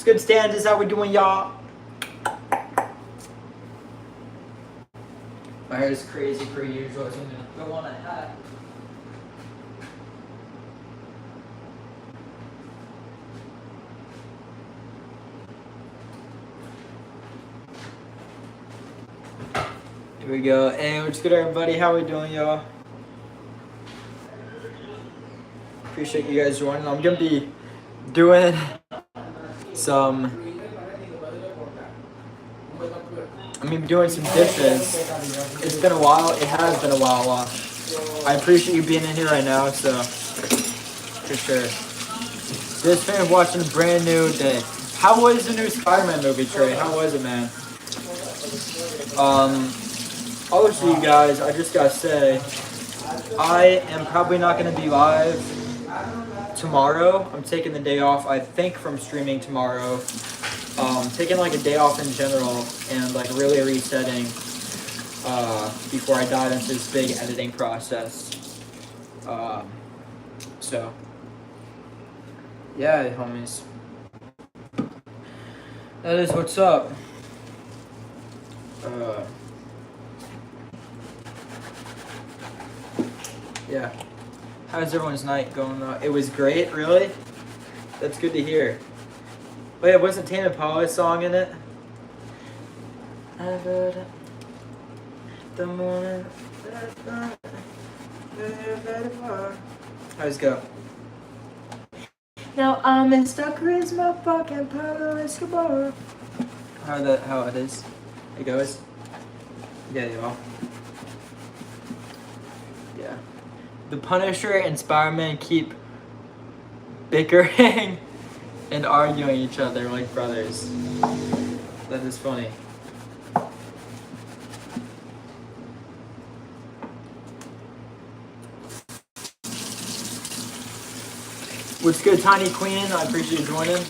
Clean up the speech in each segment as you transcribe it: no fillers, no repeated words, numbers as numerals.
good, Stanzas? How we doing, y'all? My hair is crazy per usual, so I'm gonna throw on a hat. Here we go. Hey, what's good, everybody? How we doing, y'all? Appreciate you guys joining. I'm gonna be doing some dishes. It's been a while. It has been a while. I appreciate you being in here right now, so for sure. Just finished watching a brand new day. How was the new Spider-Man movie, Trey? How was it, man? Also, you guys, I just gotta say, I am probably not gonna be live tomorrow. I'm taking the day off, I think, from streaming tomorrow. Taking like a day off in general and like really resetting before I dive into this big editing process. So yeah, homies, that is what's up. Yeah, how's everyone's night going? It was great, really? That's good to hear. Wait, wasn't Tame Impala's song in it? I've heard it. The morning. How's it go? Now I'm Mr. Charisma, fucking Pablo Escobar. How it is? It goes? Yeah, y'all. Yeah. The Punisher and Spider-Man keep bickering and arguing each other like brothers. That is funny. What's good, Tiny Queen? I appreciate you joining.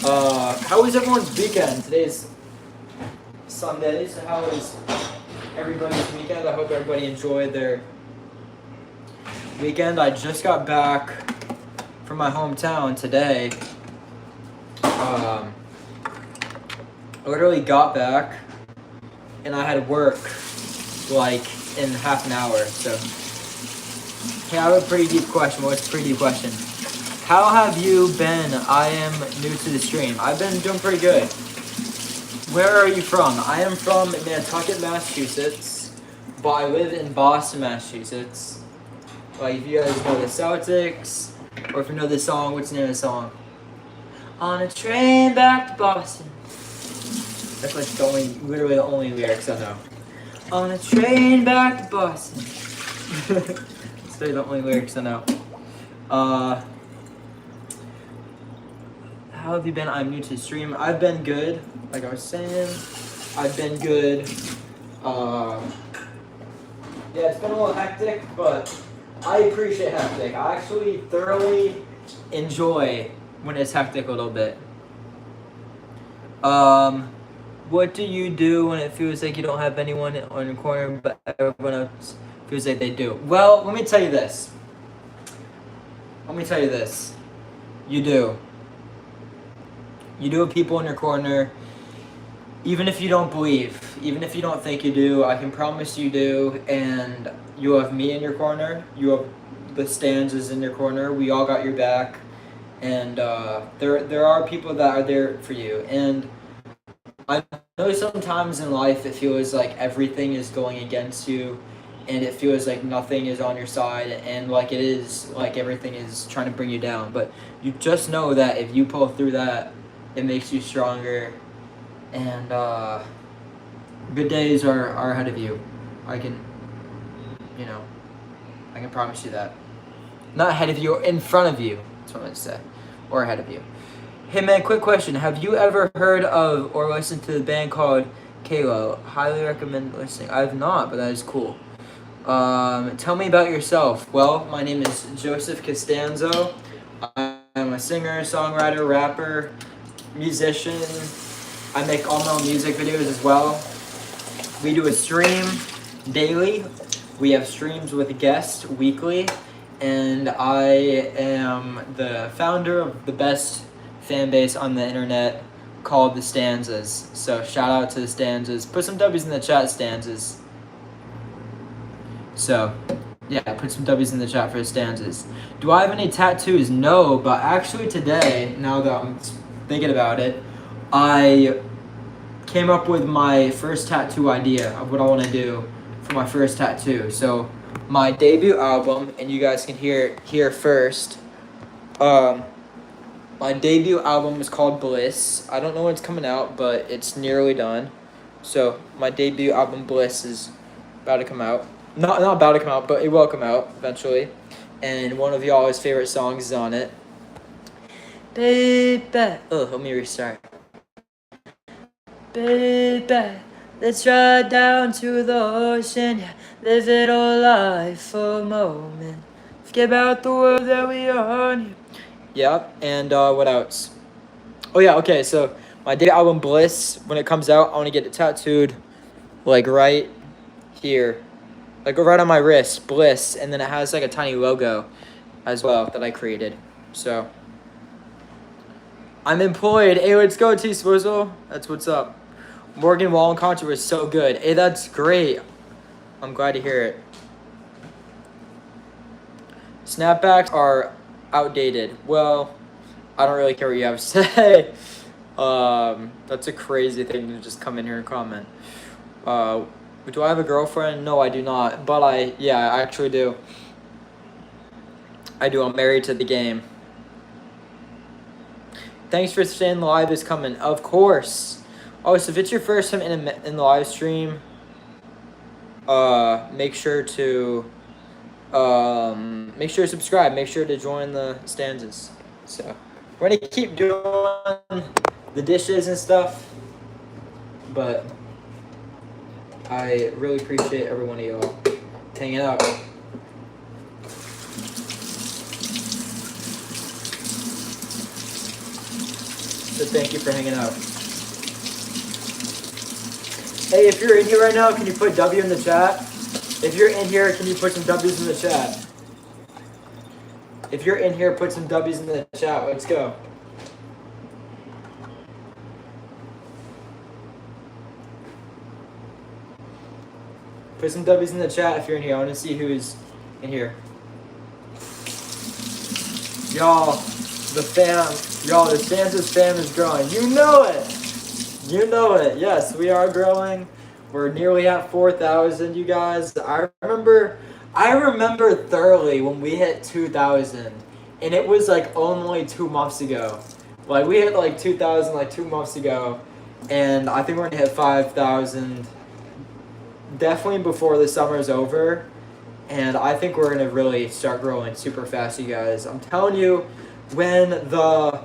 How was everyone's weekend? Today's Sunday, so how was everybody's weekend? I hope everybody enjoyed their weekend. I just got back from my hometown today. I literally got back and I had work like in half an hour. So, hey, I have a pretty deep question. What's a pretty deep question? How have you been? I am new to the stream. I've been doing pretty good. Where are you from? I am from Nantucket, Massachusetts, but I live in Boston, Massachusetts. Like, if you guys know the Celtics, or if you know this song, what's the name of the song? On a train back to Boston. That's like literally the only lyrics I know. On a train back to Boston. That's the only lyrics I know. How have you been? I'm new to the stream. I've been good. Like I was saying, I've been good. Yeah, it's been a little hectic, but I appreciate hectic. I actually thoroughly enjoy when it's hectic a little bit. What do you do when it feels like you don't have anyone on your corner, but everyone else feels like they do? Well, let me tell you this. You do. You do have people in your corner, even if you don't believe, even if you don't think you do, I can promise you do, and you have me in your corner, you have the Stanzas in your corner, we all got your back, and there are people that are there for you, and I know sometimes in life it feels like everything is going against you, and it feels like nothing is on your side, and like it is, like everything is trying to bring you down, but you just know that if you pull through that, it makes you stronger, and good days are ahead of you. I can promise you that. Not ahead of you, in front of you, that's what I'm going to say, or ahead of you. Hey man, quick question. Have you ever heard of or listened to the band called Kalo? Highly recommend listening. I have not, but that is cool. Tell me about yourself. Well, my name is Joseph Costanzo. I'm a singer, songwriter, rapper, musician. I make all my own music videos as well. We do a stream daily. We have streams with guests weekly. And I am the founder of the best fan base on the internet called the Stanzas. So shout out to the Stanzas. Put some W's in the chat, Stanzas. So, yeah, put some W's in the chat for the Stanzas. Do I have any tattoos? No, but actually today, now that I'm thinking about it, I came up with my first tattoo idea of what I want to do for my first tattoo. So, my debut album, and you guys can hear it here first. My debut album is called Bliss. I don't know when it's coming out, but it's nearly done. So, my debut album, Bliss, is about to come out. Not about to come out, but it will come out eventually. And one of y'all's favorite songs is on it. Baby. Oh, let me restart. Baby, let's ride down to the ocean. Yeah, live it all life for a moment. Forget about the world that we are on. Yep, and what else? Oh yeah, okay, so my debut album Bliss, when it comes out, I want to get it tattooed, like right here. Like right on my wrist, Bliss, and then it has like a tiny logo as well that I created. So, I'm employed. Hey, let's go, T Swizzle. That's what's up. Morgan Wallen concert was so good. Hey, that's great. I'm glad to hear it. Snapbacks are outdated. Well, I don't really care what you have to say. That's a crazy thing to just come in here and comment. Do I have a girlfriend? No, I do not. But I actually do. I do. I'm married to the game. Thanks for staying live is coming. Of course. Oh, so if it's your first time in the live stream, make sure to subscribe. Make sure to join the Stanzas. So we're gonna keep doing the dishes and stuff, but I really appreciate every one of y'all hanging out. So thank you for hanging out. Hey, if you're in here right now, can you put W in the chat? If you're in here, can you put some W's in the chat? If you're in here, put some W's in the chat. Let's go. Put some W's in the chat if you're in here. I want to see who's in here. Y'all, the Stanzas fam is growing. You know it! You know it. Yes, we are growing. We're nearly at 4,000, you guys. I remember thoroughly when we hit 2,000, and it was like only 2 months ago. Like we hit like 2,000 like 2 months ago, and I think we're gonna hit 5,000 definitely before the summer's over. And I think we're gonna really start growing super fast, you guys. I'm telling you, when the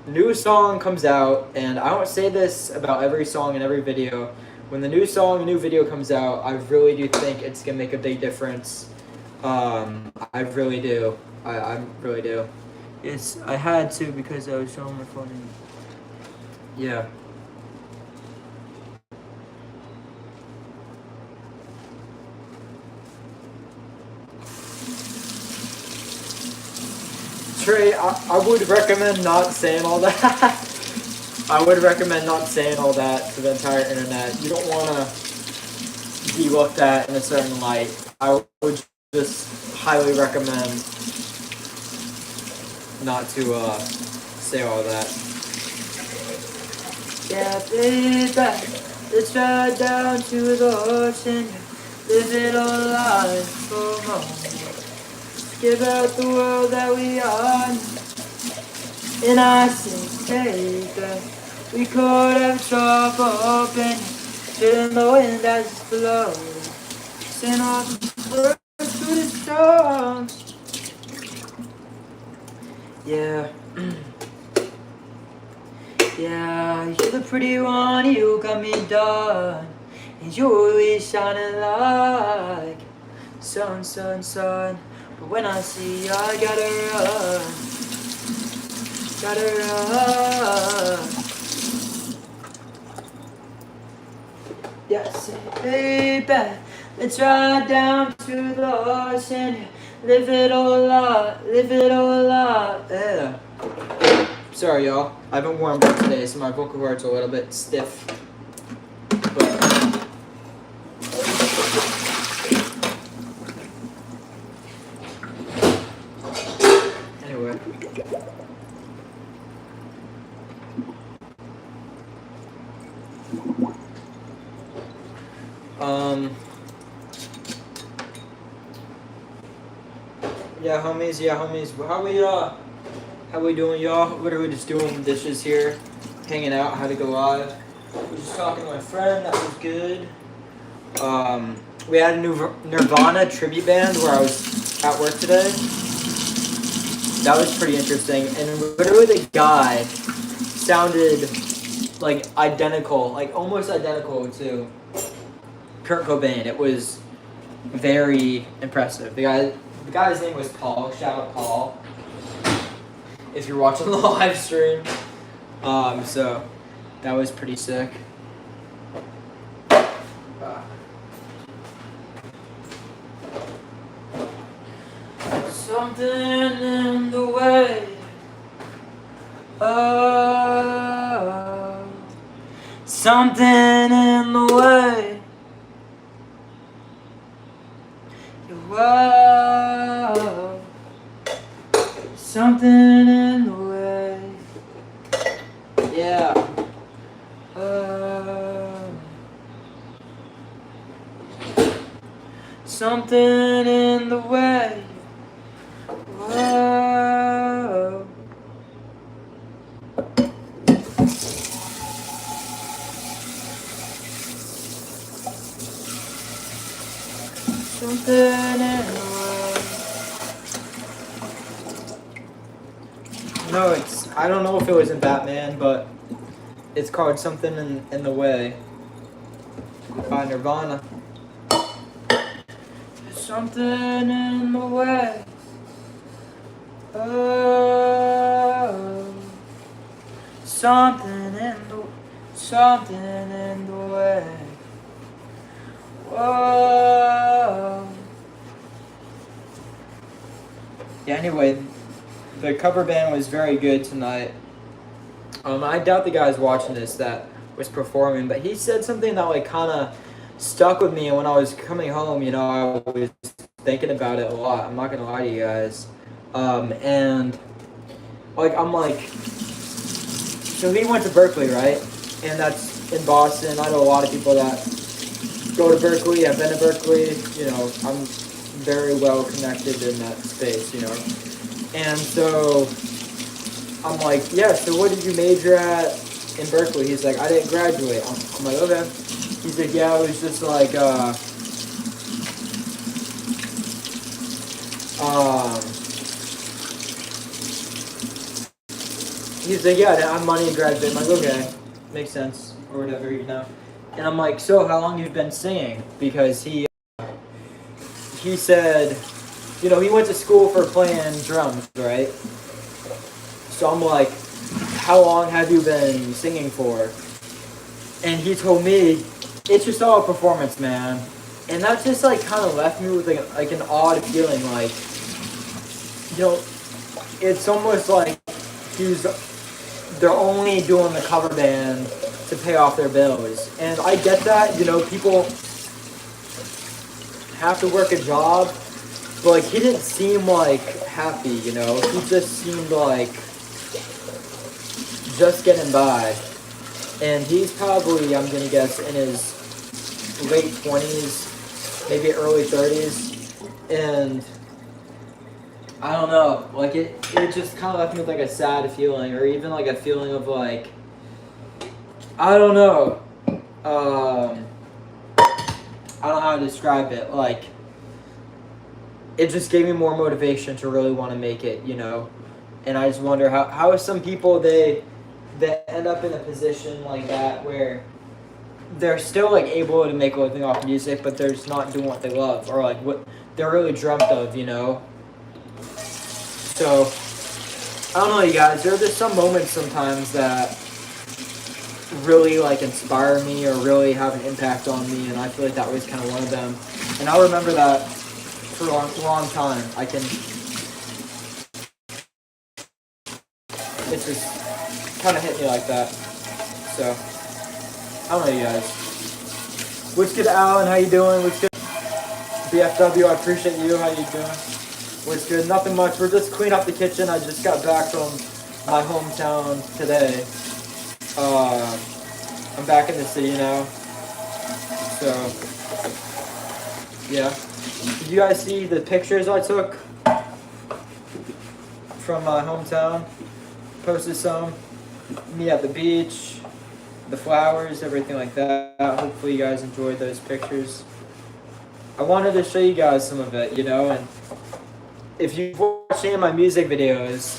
new song comes out, and I don't say this about every song and every video, when the new song, new video comes out, I really do think it's gonna make a big difference. I really do. I really do. Yes, I had to because I was showing my phone. Yeah. Trey, I would recommend not saying all that. I would recommend not saying all that to the entire internet. You don't want to be looked at in a certain light. I would just highly recommend not to say all that. Yeah, baby, let's ride down to the ocean, live it all life for a moment. Give out the world that we are, and I say, baby, we could have trouble open, feeling the wind as it blows, send all the birds to the storms. Yeah, yeah, you're the pretty one, you got me done, and you're always shining like sun, sun, sun. But when I see you, I gotta run. Gotta run. Yes, baby, let's ride down to the ocean. Live it all up, live it all up. Yeah. Sorry, y'all. I haven't warmed up today, so my vocal cords are a little bit stiff. But anyway. Yeah, homies. How we doing, y'all? Literally just doing dishes here, hanging out. Had to go live. Was just talking to my friend. That was good. We had a new Nirvana tribute band where I was at work today. That was pretty interesting. And literally the guy sounded like identical, like almost identical to Kurt Cobain. It was very impressive. The guy's name was Paul. Shout out Paul. If you're watching the live stream. So that was pretty sick. Something in the way. Oh, something in the way. Whoa, something in the way. Yeah. Something in the way. Whoa. Something in the way. No, I don't know if it was in Batman, but it's called Something in the Way by Nirvana. Something in the way. Oh, something in the way. Whoa. Yeah, anyway, the cover band was very good tonight. I doubt the guy's watching this that was performing, but he said something that like kind of stuck with me, and when I was coming home, you know, I was thinking about it a lot. I'm not gonna lie to you guys. And like I'm like, so he went to Berkeley, right? And that's in Boston. I know a lot of people that go to Berkeley. I've been to Berkeley. You know, I'm very well connected in that space, you know. And so I'm like, yeah, so what did you major at in Berkeley? He's like, I didn't graduate. I'm like, okay. He's like, yeah, it was just like, he's like, yeah, I didn't have money to graduate. I'm like, okay, makes sense, or whatever, you know. And I'm like, so how long you've been singing? Because he said, you know, he went to school for playing drums, right? So I'm like, how long have you been singing for? And he told me, it's just all a performance, man. And that just like kind of left me with like an odd feeling, like, you know, it's almost like they're only doing the cover band to pay off their bills. And I get that, you know, people have to work a job, but like he didn't seem like happy, you know. He just seemed like just getting by. And he's probably, I'm gonna guess, in his late 20s, maybe early 30s. And I don't know, like it just kind of left me with like a sad feeling, or even like a feeling of like, I don't know. I don't know how to describe it. Like, it just gave me more motivation to really want to make it, you know. And I just wonder how some people they end up in a position like that where they're still like able to make a living off music, but they're just not doing what they love, or like what they're really dreamt of, you know. So I don't know, you guys. There are just some moments sometimes that really like inspire me or really have an impact on me, and I feel like that was kind of one of them. And I'll remember that for a long time. It's just kind of hit me like that. So, I don't know, you guys. What's good, Alan? How you doing? What's good? BFW, I appreciate you. How you doing? What's good? Nothing much. We're just cleaning up the kitchen. I just got back from my hometown today. I'm back in the city now. So, yeah. Did you guys see the pictures I took from my hometown? Posted some. Me at the beach, the flowers, everything like that. Hopefully you guys enjoyed those pictures. I wanted to show you guys some of it, you know, and if you've watched any of my music videos,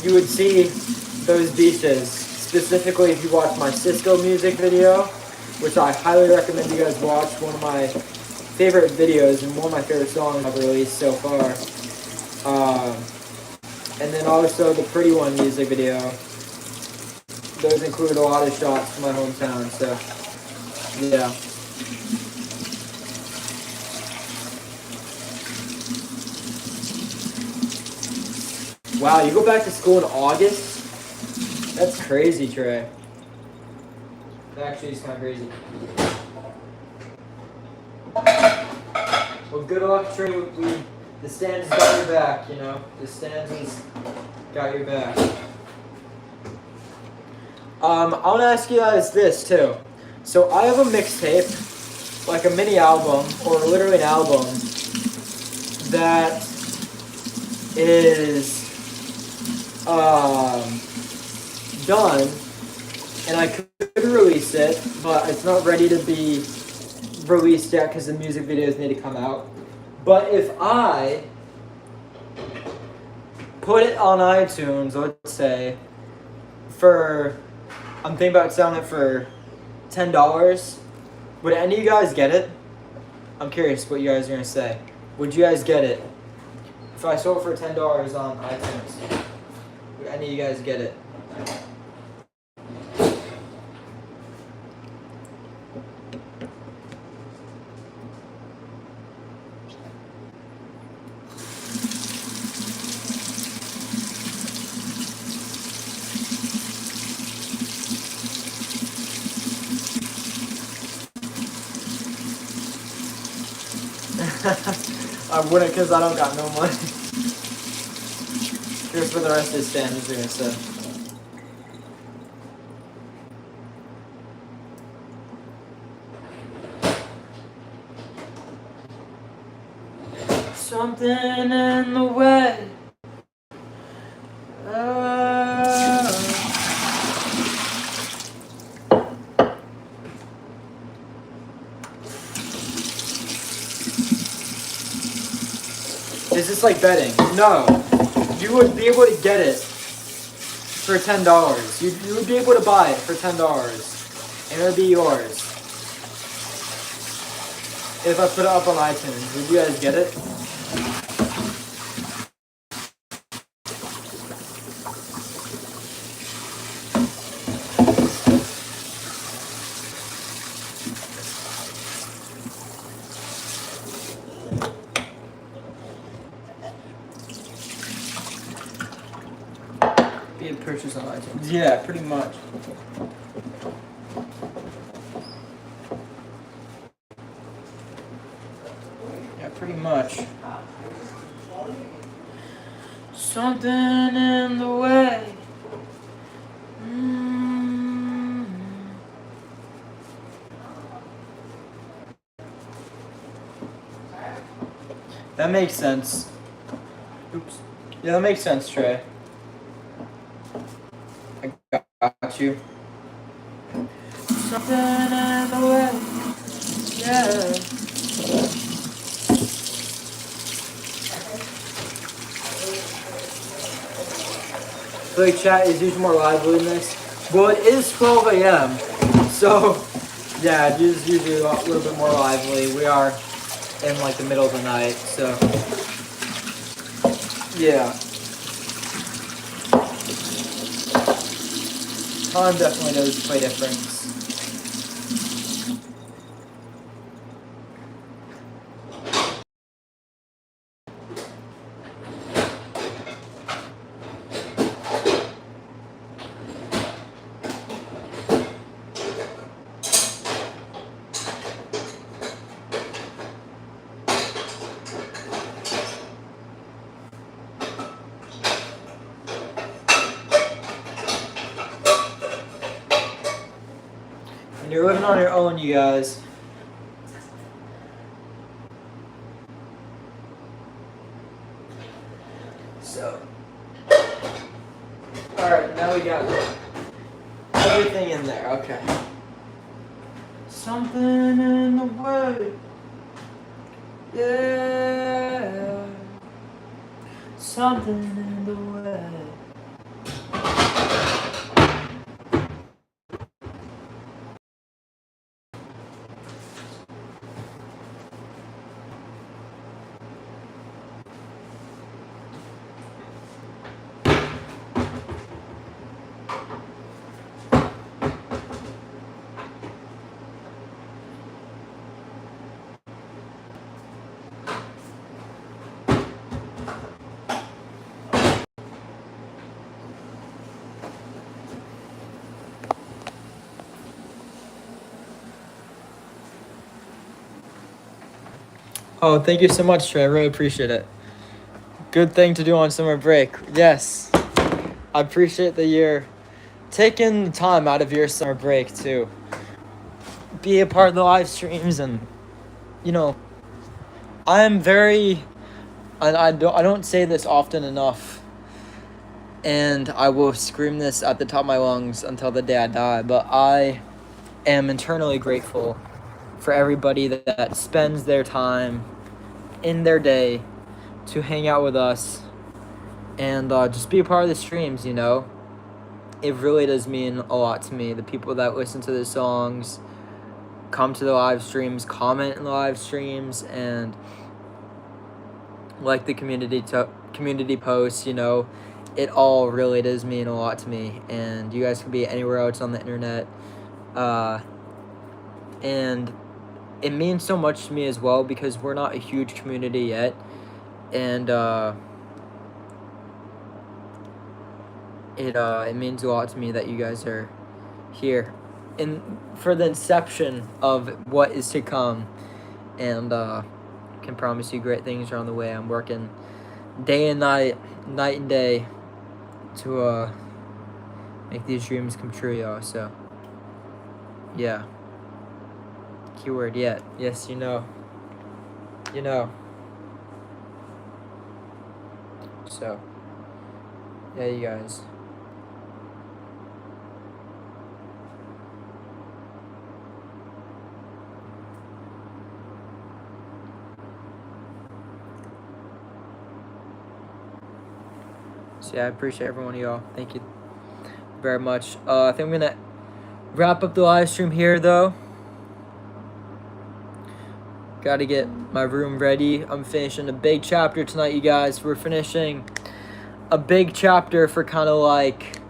you would see those beaches. Specifically, if you watch my Cisco music video, which I highly recommend you guys watch. One of my favorite videos and one of my favorite songs I've released so far. And then also the Pretty One music video. Those include a lot of shots from my hometown, so yeah. Wow, you go back to school in August? That's crazy, Trey. That actually is kind of crazy. Well, good luck, Trey. The Stanzas got your back, you know. The Stanzas got your back. I want to ask you guys this, too. So, I have a mixtape, like a mini album, or literally an album, that is done, and I could release it, but it's not ready to be released yet because the music videos need to come out. But if I put it on iTunes, let's say, I'm thinking about selling it for $10, would any of you guys get it? I'm curious what you guys are going to say. Would you guys get it? If I sold it for $10 on iTunes, would any of you guys get it? I wouldn't because I don't got no money. Here's what the rest of the standards are going to say. Something in the way. Is this like betting? No. You would be able to get it for $10. You would be able to buy it for $10. And it would be yours. If I put it up on iTunes, would you guys get it? Be a purchase on iTunes. Yeah, pretty much. Yeah, pretty much. Something in the way. That makes sense. Oops. Yeah, that makes sense, Trey. I got you. Something in the way. Yeah. I feel like chat is usually more lively than this. Well, it is 12 a.m. So, yeah, it is usually a little bit more lively. We are in like the middle of the night, so yeah. Time definitely does play difference. And you're living on your own, you guys. So, alright, now we got everything in there, okay. Something in the way. Yeah. Something in the way. Oh, thank you so much, Trey. I really appreciate it. Good thing to do on summer break. Yes. I appreciate that you're taking time out of your summer break to be a part of the live streams. And, you know, I'm very, I don't say this often enough, and I will scream this at the top of my lungs until the day I die, but I am internally grateful for everybody that spends their time in their day to hang out with us and just be a part of the streams, you know. It really does mean a lot to me. The people that listen to the songs, come to the live streams, comment in the live streams, and like the community posts, you know, it all really does mean a lot to me. And you guys could be anywhere else on the internet, and it means so much to me as well because we're not a huge community yet, and it means a lot to me that you guys are here and for the inception of what is to come, and can promise you great things are on the way. I'm working day and night and day to make these dreams come true, y'all. So yeah, keyword yet. Yes, you know. So yeah, you guys. So yeah, I appreciate every one of y'all. Thank you very much. I think I'm gonna wrap up the live stream here though. Gotta get my room ready. I'm finishing a big chapter tonight, you guys. We're finishing a big chapter for kind of like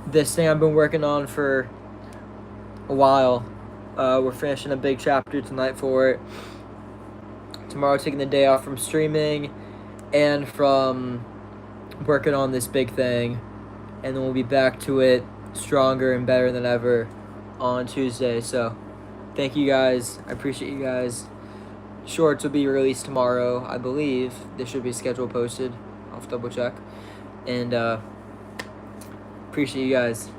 this thing I've been working on for a while. We're finishing a big chapter tonight for it. Tomorrow, taking the day off from streaming and from working on this big thing, and then we'll be back to it stronger and better than ever on Tuesday. So thank you guys. I appreciate you guys. Shorts will be released tomorrow, I believe. This should be schedule posted. I'll have to double check. And appreciate you guys.